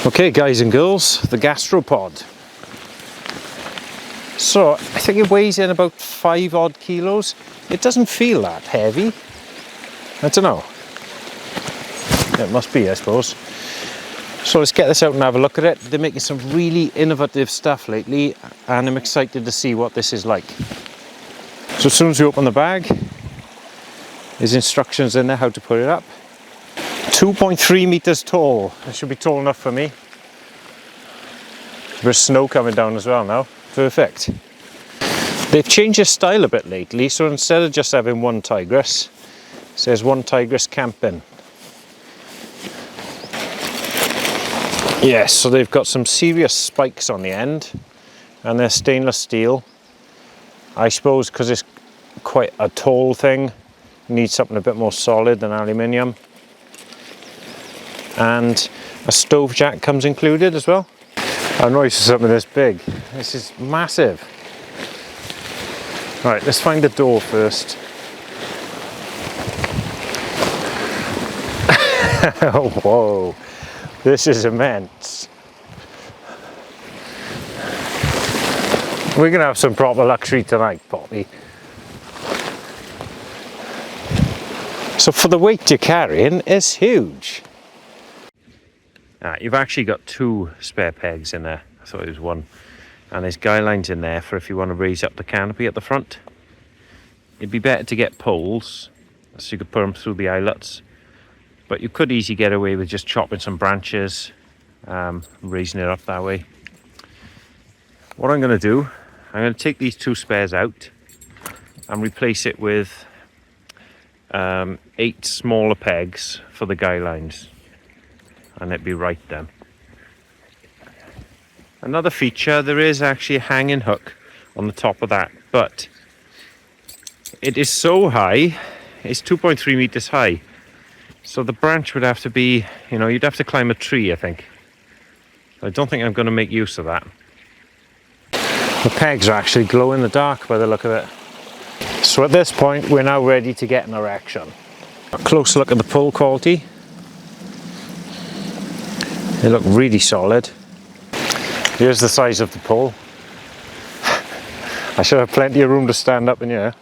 Okay guys and girls, the Gastropod. So I think it weighs in about 5 odd kilos. It doesn't feel that heavy. I don't know. It must be, I suppose. So let's get this out and have a look at it. They're making some really innovative stuff lately and I'm excited to see what this is like. So as soon as you open the bag, there's instructions in there how to put it up. 2.3 meters tall. That should be tall enough for me. There's snow coming down as well now. Perfect. They've changed their style a bit lately, so instead of just having OneTigris, it says OneTigris Camping. Yes, so they've got some serious spikes on the end and they're stainless steel. I suppose because it's quite a tall thing, you need something a bit more solid than aluminium. And a stove jack comes included as well. I'm not used to something this big. This is massive. Right, let's find the door first. Oh, whoa, this is immense. We're gonna have some proper luxury tonight, Poppy. So for the weight you're carrying, it's huge. You've actually got 2 spare pegs in there. I thought it was 1. And there's guy lines in there for if you want to raise up the canopy at the front. It'd be better to get poles so you could put them through the eyelets. But you could easily get away with just chopping some branches, raising it up that way. What I'm going to do, I'm going to take these 2 spares out and replace it with 8 smaller pegs for the guy lines. And it'd be right then. Another feature, there is actually a hanging hook on the top of that, but it is so high, it's 2.3 meters high. So the branch would have to be, you know, you'd have to climb a tree, I think. I don't think I'm going to make use of that. The pegs are actually glow in the dark by the look of it. So at this point, we're now ready to get an erection. A close look at the pull quality. They look really solid. Here's the size of the pole. I should have plenty of room to stand up in here.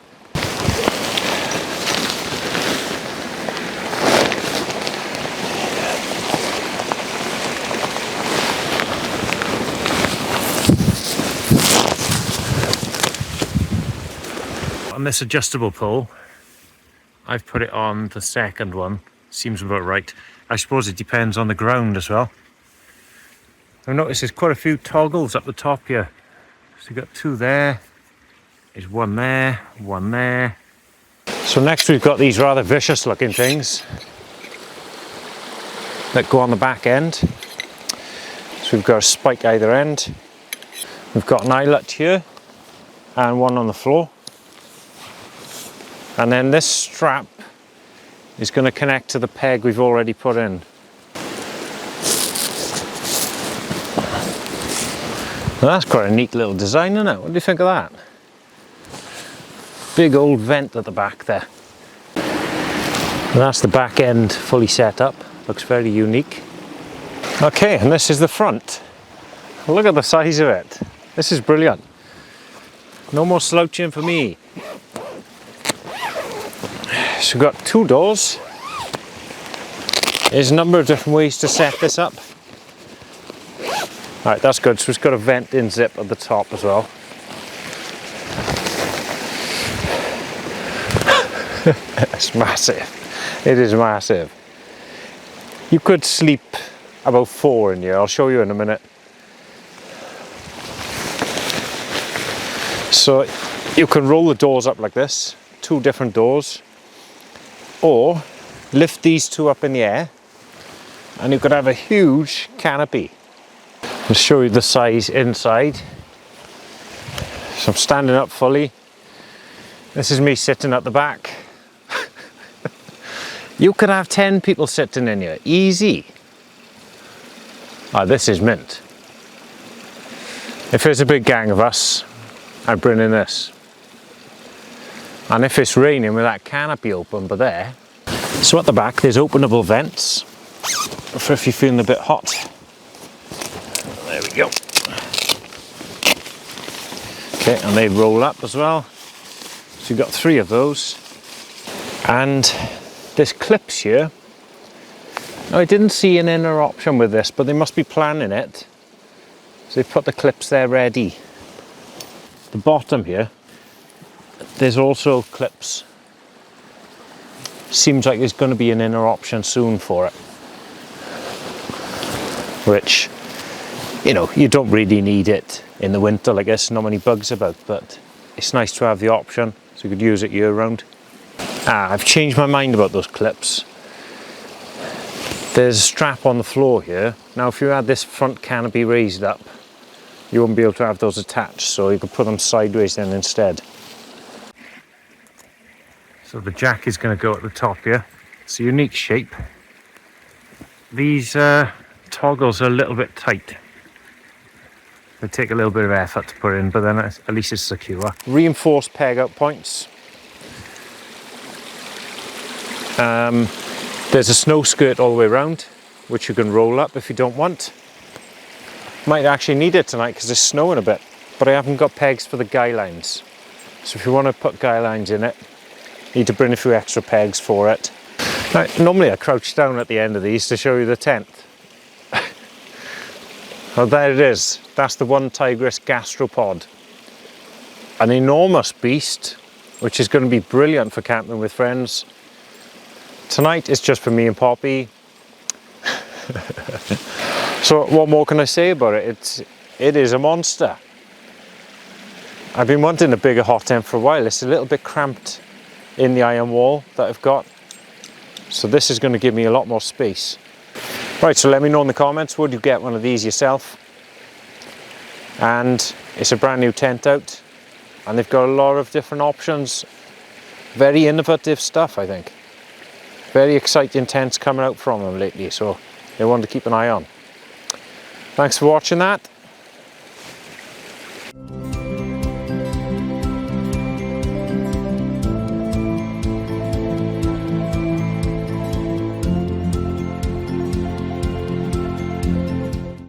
On this adjustable pole, I've put it on the second one. Seems about right. I suppose it depends on the ground as well. I've noticed there's quite a few toggles up the top here. So you've got 2 there, there's 1 there, 1 there. So next we've got these rather vicious looking things that go on the back end. So we've got a spike either end. We've got an eyelet here and 1 on the floor. And then this strap is going to connect to the peg we've already put in. Well, that's quite a neat little design, isn't it? What do you think of that? Big old vent at the back there. And that's the back end fully set up. Looks very unique. Okay, and this is the front. Look at the size of it. This is brilliant. No more slouching for me. So we've got 2 doors. There's a number of different ways to set this up. Alright, that's good. So it's got a vent in zip at the top as well. It's massive. It is massive. You could sleep about 4 in here. I'll show you in a minute. So you can roll the doors up like this. 2 different doors. Or lift these 2 up in the air and you could have a huge canopy. I'll show you the size inside. So I'm standing up fully. This is me sitting at the back. You could have 10 people sitting in here, easy. Oh, this is mint. If there's a big gang of us, I'd bring in this. And if it's raining with that canopy open by there. So at the back there's openable vents for if you're feeling a bit hot. There we go. Okay, and they roll up as well. So you've got 3 of those. And there's clips here. Now, I didn't see an inner option with this, but they must be planning it. So they put the clips there ready. The bottom here, there's also clips. Seems like there's going to be an inner option soon for it. Which, you know, you don't really need it in the winter, like there's not many bugs about, but it's nice to have the option so you could use it year round. I've changed my mind about those clips. There's a strap on the floor here. Now if you had this front canopy raised up, you wouldn't be able to have those attached, so you could put them sideways then instead. So the jack is going to go at the top here. It's a unique shape. These toggles are a little bit tight. They take a little bit of effort to put in, but then at least it's secure. Reinforced peg out points. There's a snow skirt all the way around, which you can roll up if you don't want. Might actually need it tonight because it's snowing a bit, but I haven't got pegs for the guy lines. So if you want to put guy lines in it, you need to bring a few extra pegs for it. Now, normally I crouch down at the end of these to show you the tent. Well, there it is. That's the OneTigris Gastropod. An enormous beast, which is going to be brilliant for camping with friends. Tonight it's just for me and Poppy. So what more can I say about it? It is a monster. I've been wanting a bigger hot tent for a while. It's a little bit cramped in the iron wall that I've got. So this is going to give me a lot more space. Right, so let me know in the comments, would you get one of these yourself? And it's a brand new tent out. And they've got a lot of different options. Very innovative stuff, I think. Very exciting tents coming out from them lately, so they want to keep an eye on. Thanks for watching that.